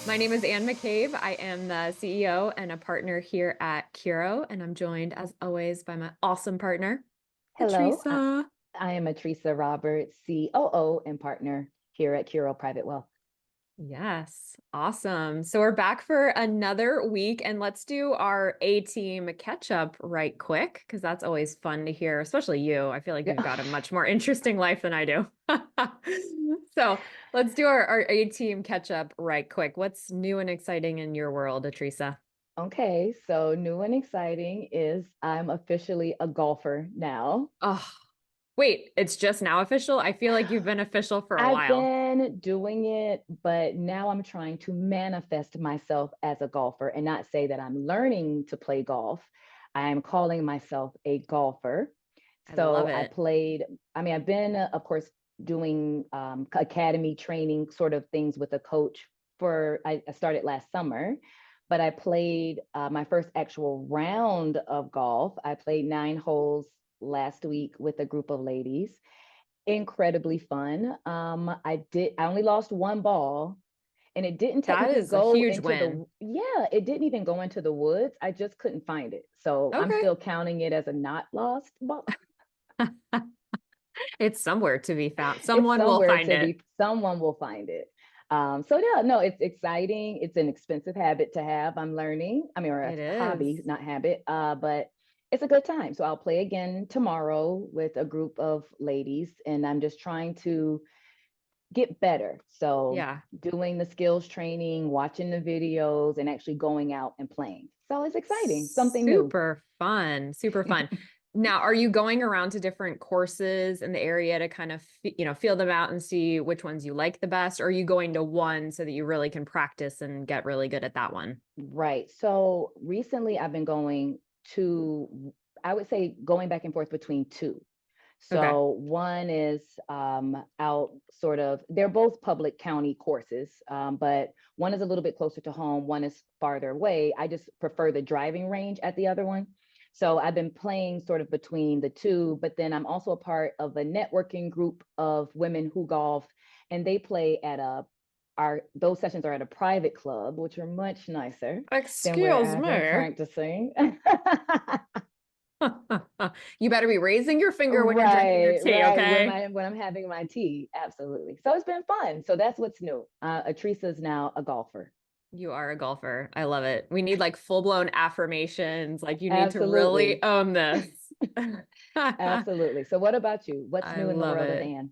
My name is Anne McCabe. I am the CEO and a partner here at Curo, and I'm joined, as always, by my awesome partner, Hello, Teresa. I am Teresa Roberts, COO and partner here at Curo Private Wealth. Yes, awesome. So we're back for another week, and let's do our A-team catch up right quick, because that's always fun to hear, especially you. I feel like you've Yeah. got a much more interesting life than I do. So let's do our A-team catch up right quick. What's new and exciting in your world, Teresa? Okay, so new and exciting is I'm officially a golfer now. Oh, wait, it's just now official? I feel like you've been official for a I've while. been doing it, but now I'm trying to manifest myself as a golfer and not say that I'm learning to play golf. I'm calling myself a golfer. I love So I it. played, I've been, of course, doing academy training sort of things with a coach I started last summer, but I played my first actual round of golf. I played 9 holes last week with a group of ladies. Incredibly fun. I only lost one ball and it didn't That technically is a go huge into win. it didn't even go into the woods. I just couldn't find it. So I'm Okay. still counting it as a not lost ball. It's somewhere to be found. It's Someone will somewhere find to it. be, someone will find it. So yeah, no, it's exciting. It's an expensive habit to have. I'm learning. Or a It hobby, is. not habit. But it's a good time. So I'll play again tomorrow with a group of ladies, and I'm just trying to get better. So Yeah. doing the skills training, watching the videos, and actually going out and playing. So it's exciting, something new. Super fun. Super fun. Now, are you going around to different courses in the area to kind of, feel them out and see which ones you like the best? Or are you going to one so that you really can practice and get really good at that one? Right. So recently I've been going to, I would say going back and forth between two. Okay. So one is out sort of, they're both public county courses, but one is a little bit closer to home, one is farther away. I just prefer the driving range at the other one. So I've been playing sort of between the two, but then I'm also a part of a networking group of women who golf, and they play at those sessions are at a private club, which are much nicer than where Excuse I've been me. practicing. You better be raising your finger when you're drinking your Right, tea, right. okay? When I'm having my tea, absolutely. So it's been fun. So that's what's new. Teresa's now a golfer. You are a golfer. I love it. We need like full-blown affirmations. Like you need to really Absolutely. own this. Absolutely. So what about you? What's I new in the love world of it. Anne?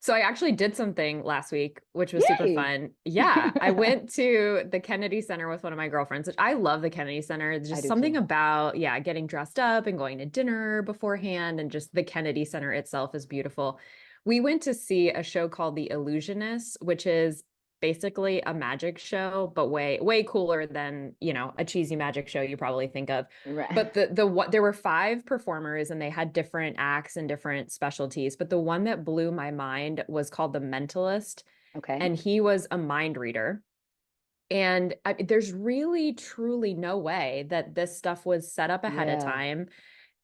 So I actually did something last week, which was super Yay. fun. Yeah, I went to the Kennedy Center with one of my girlfriends, which I love the Kennedy Center. There's I just do something too. about, yeah, getting dressed up and going to dinner beforehand, and just the Kennedy Center itself is beautiful. We went to see a show called The Illusionist, which is basically a magic show, but way, way cooler than, a cheesy magic show you probably think of. Right. But the what there were five performers and they had different acts and different specialties. But the one that blew my mind was called The Mentalist, Okay. and he was a mind reader. And there's really, truly no way that this stuff was set up ahead of Yeah. time.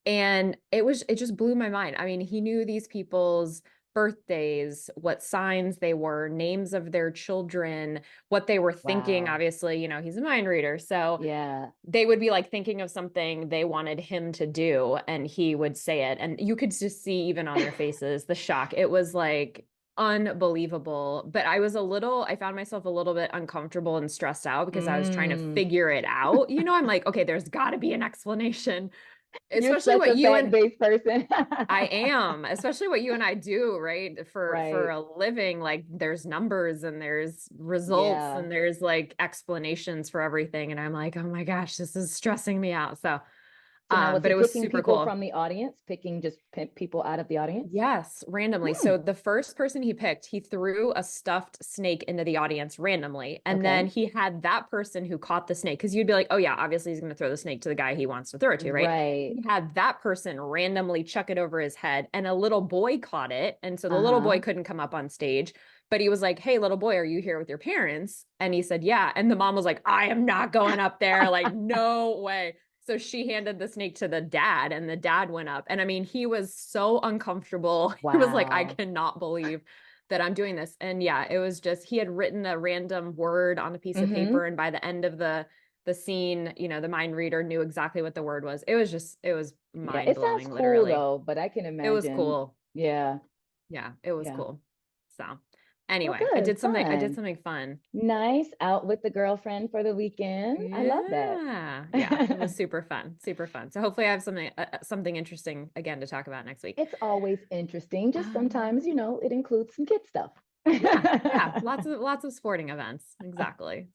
And it just blew my mind. I mean, he knew these people's birthdays, what signs they were, names of their children, what they were thinking. Wow. Obviously, he's a mind reader. So Yeah. they would be like thinking of something they wanted him to do, and he would say it. And you could just see even on their faces the shock. It was like unbelievable. But I found myself a little bit uncomfortable and stressed out because I was trying to Mm. figure it out. I'm like, okay, there's got to be an explanation, You're especially such what a you and fact-based person. I am, especially what you and I do, right? For Right. a living, like there's numbers and there's results Yeah. and there's like explanations for everything. And I'm like, oh my gosh, this is stressing me out. So, So now was but he it was picking super people cool. from the audience, picking just people out of the audience? Yes, randomly. Hmm. So the first person he picked, he threw a stuffed snake into the audience randomly. And then Okay. he had that person who caught the snake, because you'd be like, oh, yeah, obviously he's going to throw the snake to the guy he wants to throw it to, right? Right. He had that person randomly chuck it over his head, and a little boy caught it. And so the little boy Uh-huh. couldn't come up on stage. But he was like, hey, little boy, are you here with your parents? And he said, yeah. And the mom was like, I am not going up there. Like, no way. So she handed the snake to the dad, and the dad went up. And I mean, he was so uncomfortable. He was like, I Wow. cannot believe that I'm doing this. And yeah, it was just, he had written a random word on a piece of Mm-hmm. paper. And by the end of the scene, the mind reader knew exactly what the word was. It was Yeah, mind it sounds blowing, cool literally. though, but I can It was imagine. cool. Yeah, Yeah, it was yeah. cool. So Well, anyway, good, I did fun. something fun. Nice. Out with the girlfriend for the weekend. I love that. Yeah. Yeah, it was super fun. Super fun. So hopefully I have something interesting again to talk about next week. It's always interesting. Just Um, sometimes, it includes some kid stuff. yeah, yeah, lots of sporting events. Exactly.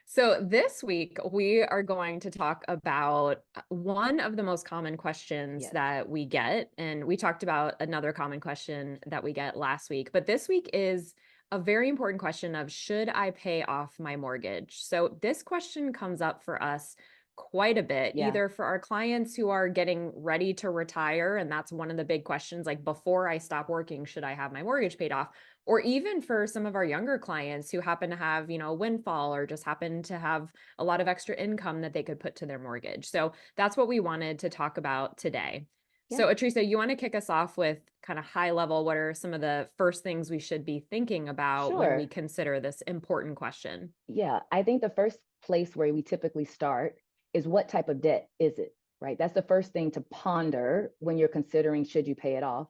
So this week we are going to talk about one of the most common questions Yes. that we get, and we talked about another common question that we get last week, but this week is a very important question of should I pay off my mortgage? So this question comes up for us quite a bit, Yeah. either for our clients who are getting ready to retire, and that's one of the big questions, like before I stop working, should I have my mortgage paid off? Or even for some of our younger clients who happen to have, a windfall or just happen to have a lot of extra income that they could put to their mortgage. So that's what we wanted to talk about today. So, Yeah. Atrisa, you want to kick us off with kind of high level? What are some of the first things we should be thinking about when we Sure. consider this important question? Yeah. I think the first place where we typically start is what type of debt is it, right? That's the first thing to ponder when you're considering should you pay it off,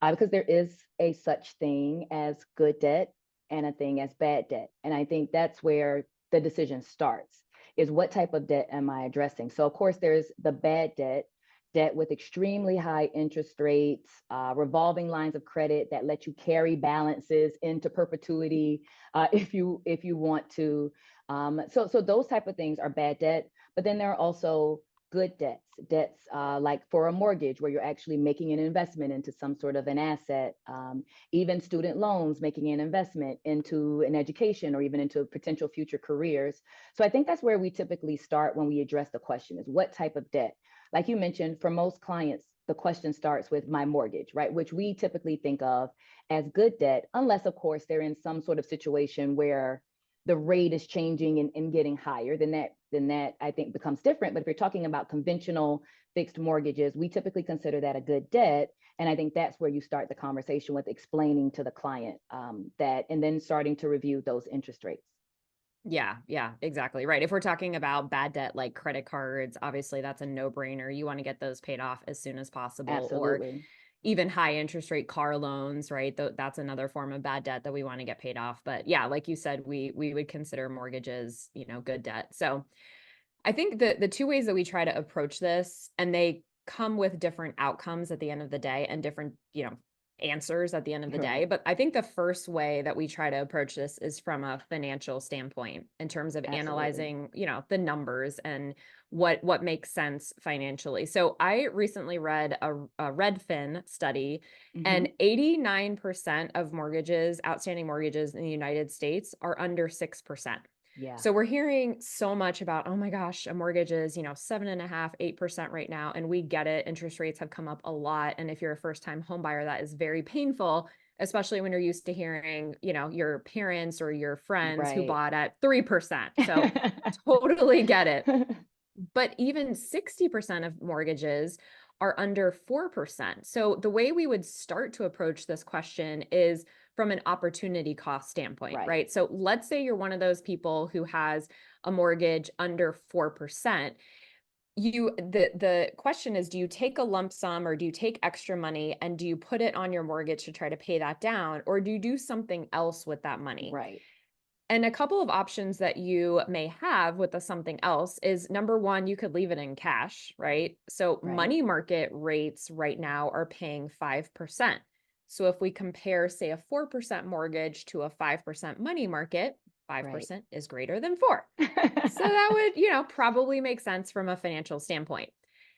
because there is a such thing as good debt and a thing as bad debt. And I think that's where the decision starts is what type of debt am I addressing? So, of course, there's the bad debt, debt with extremely high interest rates, revolving lines of credit that let you carry balances into perpetuity if you want to. So those type of things are bad debt. But then there are also good debts like for a mortgage where you're actually making an investment into some sort of an asset, even student loans, making an investment into an education or even into potential future careers. So I think that's where we typically start when we address the question is what type of debt. Like you mentioned, for most clients, the question starts with my mortgage, right? Which we typically think of as good debt, unless, of course, they're in some sort of situation where the rate is changing and getting higher, then that I think becomes different. But if you're talking about conventional fixed mortgages, we typically consider that a good debt. And I think that's where you start the conversation with explaining to the client that, and then starting to review those interest rates. Yeah, yeah, exactly. Right. If we're talking about bad debt like credit cards, obviously that's a no-brainer. You want to get those paid off as soon as possible, or Absolutely. even high interest rate car loans, right? That's another form of bad debt that we want to get paid off. But yeah, like you said, we would consider mortgages, good debt. So I think the two ways that we try to approach this, and they come with different outcomes at the end of the day and different, answers at the end of the day. Right. But I think the first way that we try to approach this is from a financial standpoint in terms of Absolutely. analyzing, the numbers and what makes sense financially. So I recently read a Redfin study, and Hmm. 89% of outstanding mortgages in the United States are under 6%. Yeah. So we're hearing so much about, oh my gosh, a mortgage is, 7.5%, 8% right now. And we get it. Interest rates have come up a lot. And if you're a first-time home buyer, that is very painful, especially when you're used to hearing, your parents or your friends who Right. bought at 3%. So totally get it. But even 60% of mortgages are under 4%. So the way we would start to approach this question is from an opportunity cost standpoint, Right. right? So let's say you're one of those people who has a mortgage under 4%. The question is, do you take a lump sum or do you take extra money and do you put it on your mortgage to try to pay that down, or do you do something else with that money? Right. And a couple of options that you may have with the something else is, number one, you could leave it in cash, right? So Right. money market rates right now are paying 5%. So if we compare, say, a 4% mortgage to a 5% money market, Right. 5% is greater than 4. So that would, probably make sense from a financial standpoint.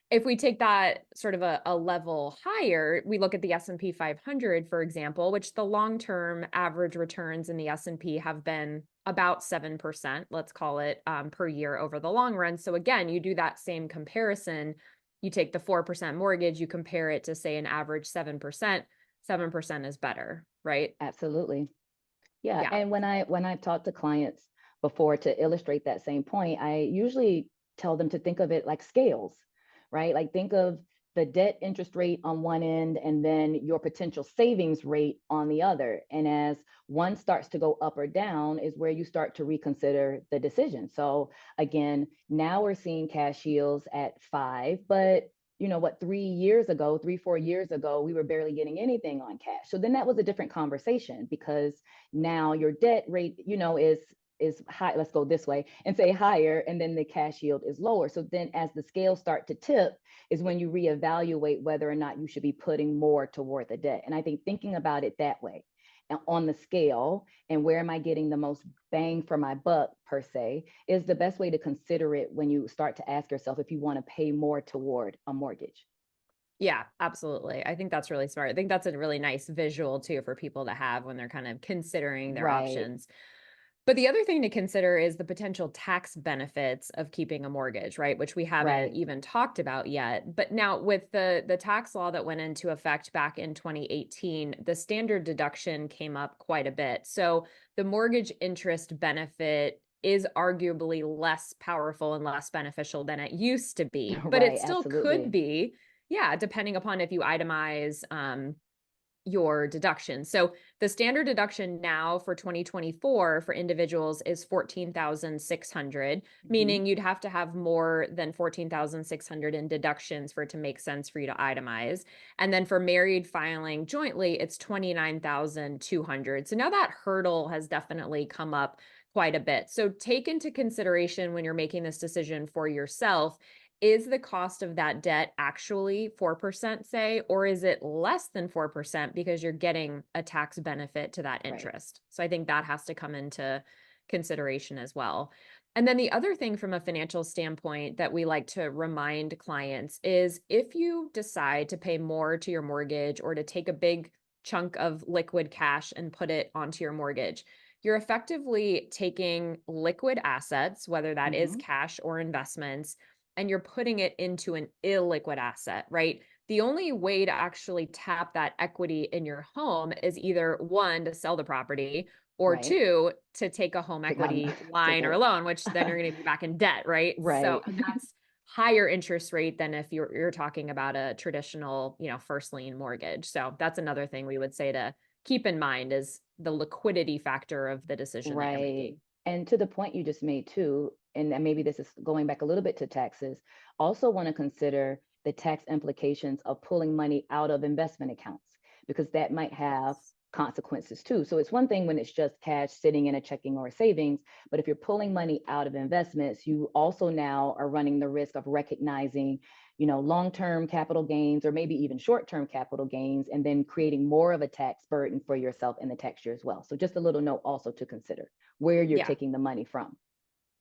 If we take that sort of a level higher, we look at the S&P 500, for example, which the long-term average returns in the S&P have been about 7%, let's call it, per year over the long run. So again, you do that same comparison. You take the 4% mortgage, you compare it to, say, an average 7%, 7% is better, right? Absolutely. Yeah. Yeah. And when I've talked to clients before to illustrate that same point, I usually tell them to think of it like scales, right? Like think of the debt interest rate on one end and then your potential savings rate on the other. And as one starts to go up or down is where you start to reconsider the decision. So again, now we're seeing cash yields at 5, but you know what, 3 years ago, 4 years ago, we were barely getting anything on cash. So then that was a different conversation because now your debt rate, is high. Let's go this way and say higher, and then the cash yield is lower. So then as the scales start to tip is when you reevaluate whether or not you should be putting more toward the debt. And I think thinking about it that way on the scale and where am I getting the most bang for my buck per se is the best way to consider it when you start to ask yourself if you want to pay more toward a mortgage. Yeah, absolutely. I think that's really smart. I think that's a really nice visual too for people to have when they're kind of considering their Right, options. But the other thing to consider is the potential tax benefits of keeping a mortgage, right? Which we haven't right. even talked about yet. But now with the tax law that went into effect back in 2018, the standard deduction came up quite a bit. So the mortgage interest benefit is arguably less powerful and less beneficial than it used to be, but it Right, still could absolutely. be, yeah, depending upon if you itemize your deduction. So the standard deduction now for 2024 for individuals is 14,600, Mhm. meaning you'd have to have more than 14,600 in deductions for it to make sense for you to itemize. And then for married filing jointly, it's 29,200. So now that hurdle has definitely come up quite a bit. So take into consideration when you're making this decision for yourself, is the cost of that debt actually 4%, say, or is it less than 4% because you're getting a tax benefit to that Right. interest? So I think that has to come into consideration as well. And then the other thing from a financial standpoint that we like to remind clients is if you decide to pay more to your mortgage or to take a big chunk of liquid cash and put it onto your mortgage, you're effectively taking liquid assets, whether that is Mhm. cash or investments, and you're putting it into an illiquid asset, right? The only way to actually tap that equity in your home is either one, to sell the property, or Right. two, to take a home Take on equity take line or a loan, which then you're going to be back in debt, right? So right. that's higher interest rate than if you're talking about a traditional, first lien mortgage. So that's another thing we would say to keep in mind is the liquidity factor of the decision that you're Right. making. And to the point you just made too, and maybe this is going back a little bit to taxes, also want to consider the tax implications of pulling money out of investment accounts because that might have Yes. consequences too. So it's one thing when it's just cash sitting in a checking or a savings, but if you're pulling money out of investments, you also now are running the risk of recognizing, long-term capital gains or maybe even short-term capital gains, and then creating more of a tax burden for yourself in the tax year as well. So just a little note also to consider where you're Yeah. taking the money from.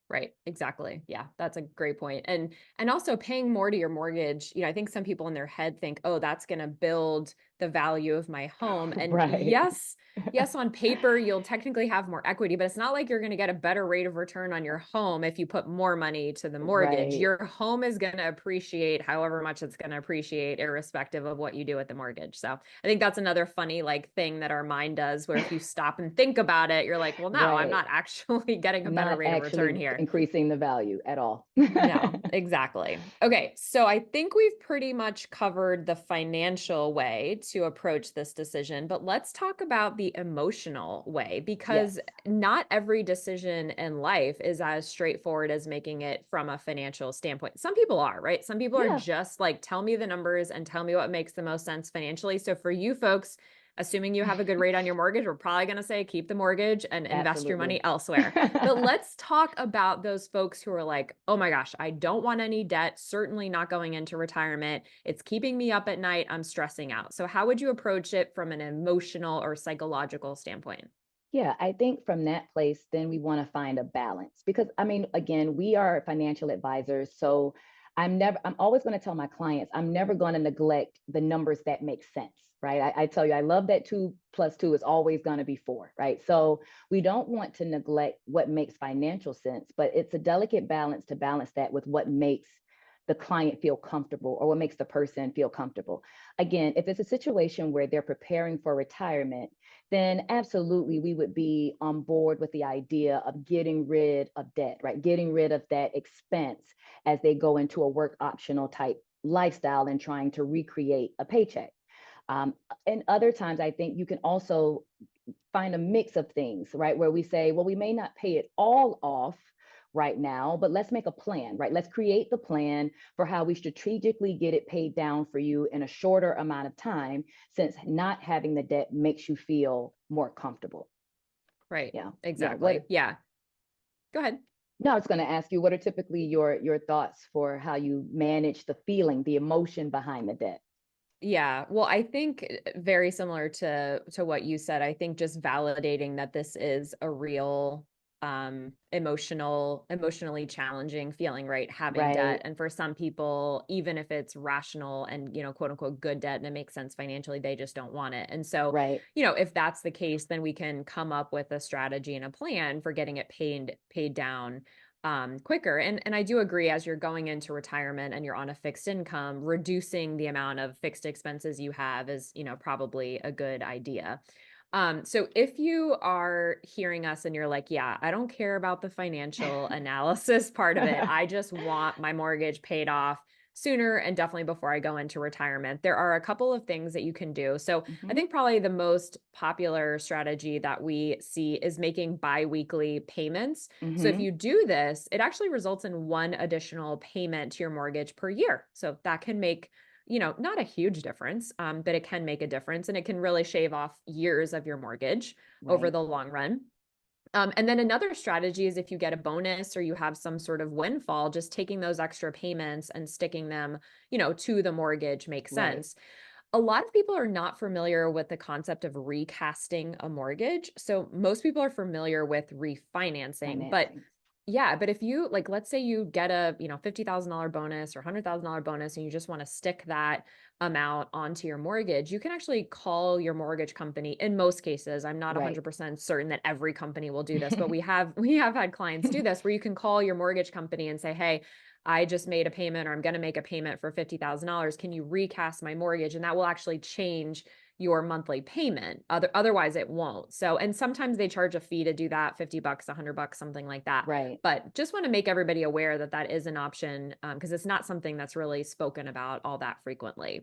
Right, exactly. Yeah, that's a great point. And also paying more to your mortgage, I think some people in their head think, "Oh, that's going to build the value of my home." And Right. yes, yes, on paper you'll technically have more equity, but it's not like you're going to get a better rate of return on your home if you put more money to the mortgage. Right. Your home is going to appreciate however much it's going to appreciate irrespective of what you do with the mortgage. So, I think that's another funny thing that our mind does where if you stop and think about it, you're like, "Well, no, I'm Right. not actually getting a better Not rate of return actually here." increasing the value at all. No, exactly. Okay, so I think we've pretty much covered the financial way to approach this decision, but let's talk about the emotional way Yes. because not every decision in life is as straightforward as making it from a financial standpoint. Some people are, right? Some people are Yeah, just like, tell me the numbers and tell me what makes the most sense financially. So for you folks, assuming you have a good rate on your mortgage, we're probably going to say keep the mortgage and invest your absolutely. money elsewhere. But let's talk about those folks who are like, oh my gosh, I don't want any debt, certainly not going into retirement. It's keeping me up at night. I'm stressing out. So, how would you approach it from an emotional or psychological standpoint? Yeah, I think from that place, then we want to find a balance because I mean, again, we are financial advisors. So I'm always going to tell my clients, I'm never going to neglect the numbers that make sense, right? I tell you, I love that 2 plus 2 is always going to be 4, right? So we don't want to neglect what makes financial sense, but it's a delicate balance to balance that with what makes the client feel comfortable or what makes the person feel comfortable. Again, if it's a situation where they're preparing for retirement, then absolutely we would be on board with the idea of getting rid of debt, right? Getting rid of that expense as they go into a work optional type lifestyle and trying to recreate a paycheck. And other times, I think you can also find a mix of things, right? Where we say, well, we may not pay it all off right now, but let's make a plan, right? Let's create the plan for how we strategically get it paid down for you in a shorter amount of time, since not having the debt makes you feel more comfortable. Right. Yeah. Yeah. Exactly. Yeah. Go ahead. No, I was going to ask you, what are typically your thoughts for how you manage the feeling, the emotion behind the debt? Yeah, well, I think very similar to what you said. I think just validating that this is a real emotionally challenging feeling, right? Having debt. Right. And for some people, even if it's rational and, quote unquote good debt and it makes sense financially, they just don't want it. And so, Right. if that's the case, then we can come up with a strategy and a plan for getting it paid down quicker. And I do agree, as you're going into retirement and you're on a fixed income, reducing the amount of fixed expenses you have is, probably a good idea. So if you are hearing us and you're like, yeah, I don't care about the financial analysis part of it. I just want my mortgage paid off sooner and definitely before I go into retirement. There are a couple of things that you can do. So I Hmm. think probably the most popular strategy that we see is making biweekly payments. So if Hmm. you do this, it actually results in one additional payment to your mortgage per year. So that can make, not a huge difference, but it can make a difference and it can really shave off years of your mortgage over Right. the long run. And then another strategy is if you get a bonus or you have some sort of windfall, just taking those extra payments and sticking them, to the mortgage makes Right. sense. A lot of people are not familiar with the concept of recasting a mortgage. So most people are familiar with refinancing, but Financing. yeah, but if you like, let's say you get a, $50,000 bonus or $100,000 bonus and you just want to stick that amount onto your mortgage, you can actually call your mortgage company in most cases. I'm not Right. 100% certain that every company will do this, but we have had clients do this where you can call your mortgage company and say, "Hey, I just made a payment or I'm going to make a payment for $50,000. Can you recast my mortgage?" And that will actually change your monthly payment. Otherwise it won't. So, and sometimes they charge a fee to do that, $50, $100, something like that. Right. But just want to make everybody aware that that is an option, because it's not something that's really spoken about all that frequently.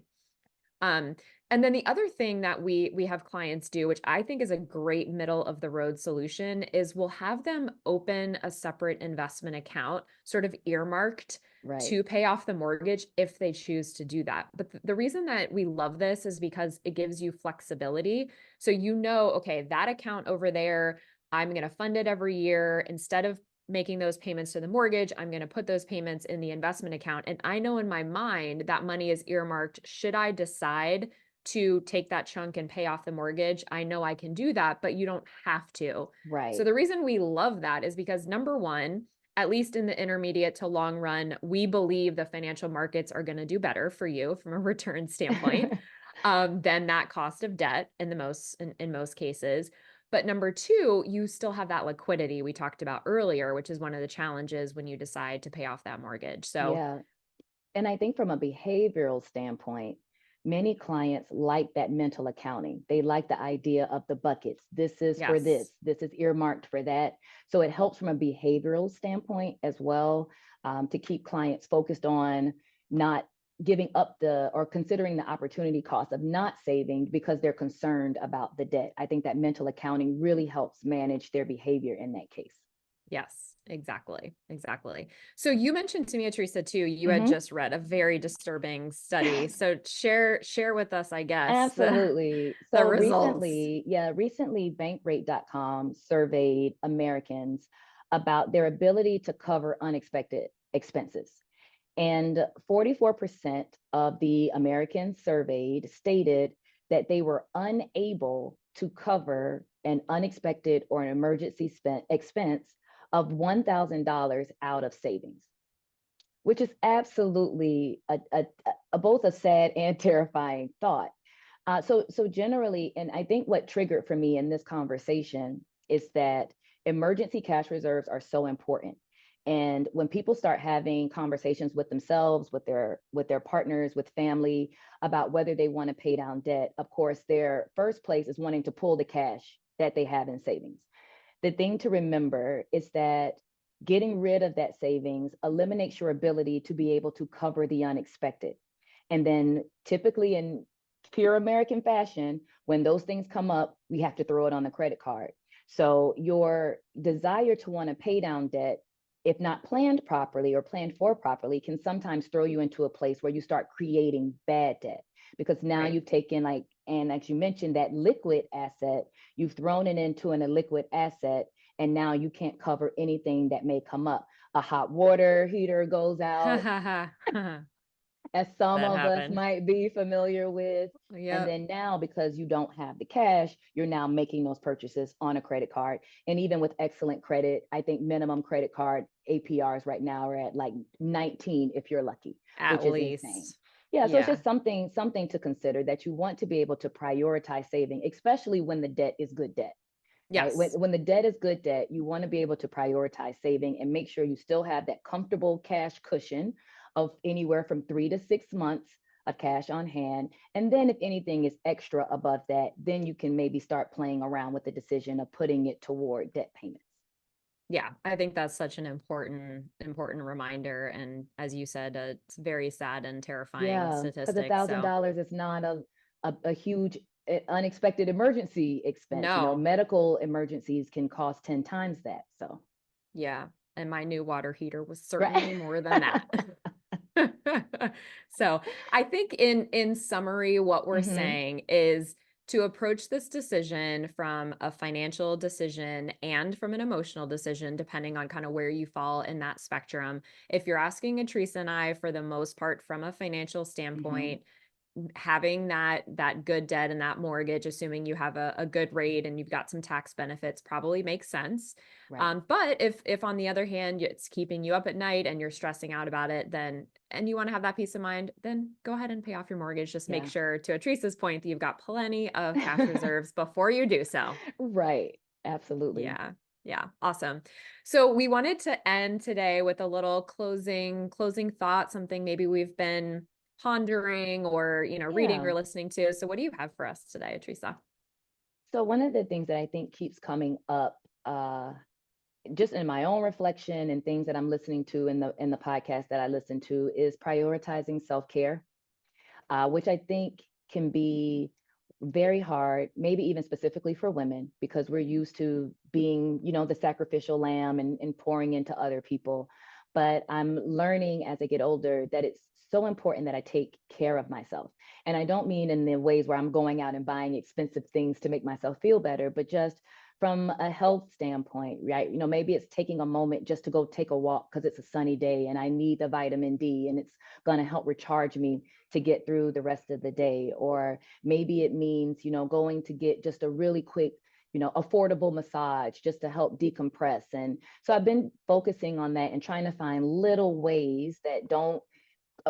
Um, and then the other thing that we have clients do, which I think is a great middle of the road solution, is we'll have them open a separate investment account, sort of earmarked Right. to pay off the mortgage if they choose to do that. But the reason that we love this is because it gives you flexibility. So okay, that account over there, I'm going to fund it every year instead of making those payments to the mortgage. I'm going to put those payments in the investment account. And I know in my mind that money is earmarked. Should I decide to take that chunk and pay off the mortgage, I know I can do that, but you don't have to. So Right. the reason we love that is because number one, at least in the intermediate to long run, we believe the financial markets are going to do better for you from a return standpoint than that cost of debt in most cases. But number two, you still have that liquidity we talked about earlier, which is one of the challenges when you decide to pay off that mortgage. So, Yeah. And I think from a behavioral standpoint, many clients like that mental accounting. They like the idea of the buckets. This is for yes. this is earmarked for that. So it helps from a behavioral standpoint as well, to keep clients focused on not giving up the or considering the opportunity cost of not saving because they're concerned about the debt. I think that mental accounting really helps manage their behavior in that case. Yes, exactly. Exactly. So you mentioned to me, Teresa, too, you had Mhm. just read a very disturbing study. So share with us, I guess, Absolutely. the So results. recently bankrate.com surveyed Americans about their ability to cover unexpected expenses. And 44% of the Americans surveyed stated that they were unable to cover an unexpected or an emergency expense of $1,000 out of savings, which is absolutely both a sad and terrifying thought. So generally, and I think what triggered for me in this conversation is that emergency cash reserves are so important. And when people start having conversations with themselves, with their partners, with family about whether they want to pay down debt, of course, their first place is wanting to pull the cash that they have in savings. The thing to remember is that getting rid of that savings eliminates your ability to be able to cover the unexpected. And then typically in pure American fashion, when those things come up, we have to throw it on the credit card. So your desire to want to pay down debt, if not planned properly or planned for properly, can sometimes throw you into a place where you start creating bad debt, because now Right. you've taken, like, and as you mentioned, that liquid asset, you've thrown it into an illiquid asset, and now you can't cover anything that may come up. A hot water heater goes Ha out, ha ha. as some That of us happened. might be familiar with. And Yep. then now, because you don't have the cash, you're now making those purchases on a credit card. And even with excellent credit, I think minimum credit card APRs right now are at like 19 if you're lucky, At which is insane. least. Yeah, so it's Yeah. just something to consider, that you want to be able to prioritize saving, especially when the debt is good debt. Right? Yes. When the debt is good debt, you want to be able to prioritize saving and make sure you still have that comfortable cash cushion of anywhere from 3 to 6 months of cash on hand. And then if anything is extra above that, then you can maybe start playing around with the decision of putting it toward debt payments. Yeah, I think that's such an important reminder. And as you said, it's very sad and terrifying Yeah, because a statistic. thousand So dollars is not a huge unexpected emergency expense. You know, no, medical emergencies can cost 10 times that. So yeah. And my new water heater was right. certainly more than that. So I think in summary, what we're Hmm. saying is to approach this decision from a financial decision and from an emotional decision, depending on kind of where you fall in that spectrum. If you're asking Teresa and I, for the most part, from a financial Hmm. standpoint, having that good debt and that mortgage, assuming you have a good rate and you've got some tax benefits, probably makes sense. Right. But if on the other hand it's keeping you up at night and you're stressing out about it, then and you want to have that peace of mind, then go ahead and pay off your mortgage. Just make Yeah. sure, to Teresa's point, that you've got plenty of cash reserves before you do so. Right. Absolutely. Yeah. Yeah. Awesome. So we wanted to end today with a little closing thought, something maybe we've been pondering or, reading Yeah. or listening to. So what do you have for us today, Teresa? So one of the things that I think keeps coming up, just in my own reflection and things that I'm listening to in the podcast that I listen to, is prioritizing self-care, which I think can be very hard, maybe even specifically for women, because we're used to being, the sacrificial lamb and pouring into other people. But I'm learning as I get older that it's so important that I take care of myself. And I don't mean in the ways where I'm going out and buying expensive things to make myself feel better, but just from a health standpoint, right? Maybe it's taking a moment just to go take a walk because it's a sunny day and I need the vitamin D and it's going to help recharge me to get through the rest of the day. Or maybe it means, going to get just a really quick, affordable massage just to help decompress. And so I've been focusing on that and trying to find little ways that don't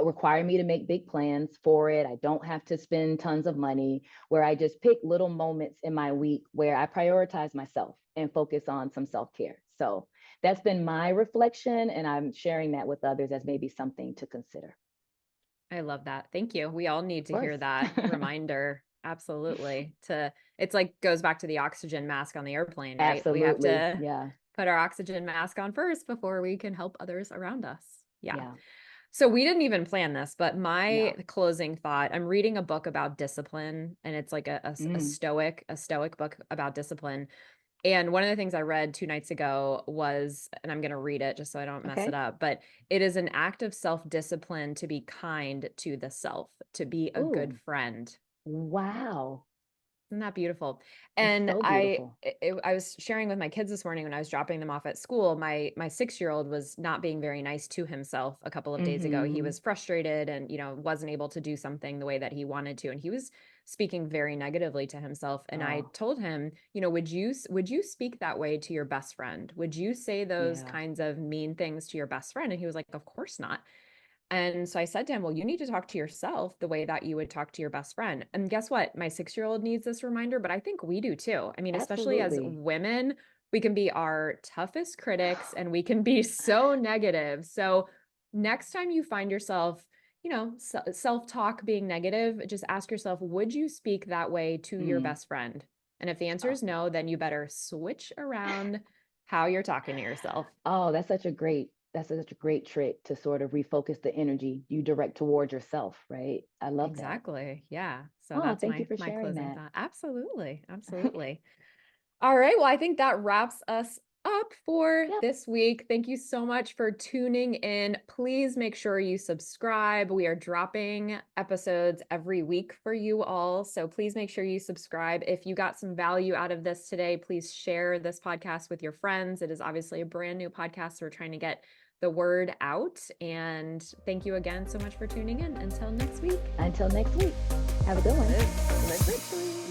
require me to make big plans for it. I don't have to spend tons of money, where I just pick little moments in my week where I prioritize myself and focus on some self-care. So that's been my reflection, and I'm sharing that with others as maybe something to consider. I love that. Thank you. We all need Of to hear course. that reminder. Absolutely. It's like goes back to the oxygen mask on the airplane, right? We have Absolutely. to Yeah. put our oxygen mask on first before we can help others around us. Yeah. Yeah. So we didn't even plan this, but my No. closing thought, I'm reading a book about discipline, and it's like Mm. a stoic book about discipline. And one of the things I read 2 nights ago was, and I'm going to read it just so I don't mess it Okay. up, but it is an act of self-discipline to be kind to the self, to be a good Ooh. friend. Wow. Isn't that beautiful? It's And so beautiful. I was sharing with my kids this morning when I was dropping them off at school. My 6-year-old was not being very nice to himself a couple of days ago. He Mm-hmm. was frustrated and wasn't able to do something the way that he wanted to, and he was speaking very negatively to himself. And I Oh, told him, would you speak that way to your best friend? Would you say those yeah. kinds of mean things to your best friend? And he was like, of course not. And so I said to him, well, you need to talk to yourself the way that you would talk to your best friend. And guess what? My 6-year-old needs this reminder, but I think we do too. I mean, especially as Absolutely. women, we can be our toughest critics and we can be so negative. So next time you find yourself, self-talk being negative, just ask yourself, would you speak that way to your Mm. best friend? And if the answer Oh. is no, then you better switch around how you're talking to yourself. Oh, that's such a great trick to sort of refocus the energy you direct towards yourself, right? I love that. Exactly. Yeah. So Oh, that's thank you for my sharing closing that. thought. Absolutely. Absolutely. All right. Well, I think that wraps us up for Yep. this week. Thank you so much for tuning in. Please make sure you subscribe. We are dropping episodes every week for you all. So please make sure you subscribe. If you got some value out of this today, please share this podcast with your friends. It is obviously a brand new podcast. So we're trying to get the word out. And thank you again so much for tuning in. Until next week, Until next week, have a good one. live richly.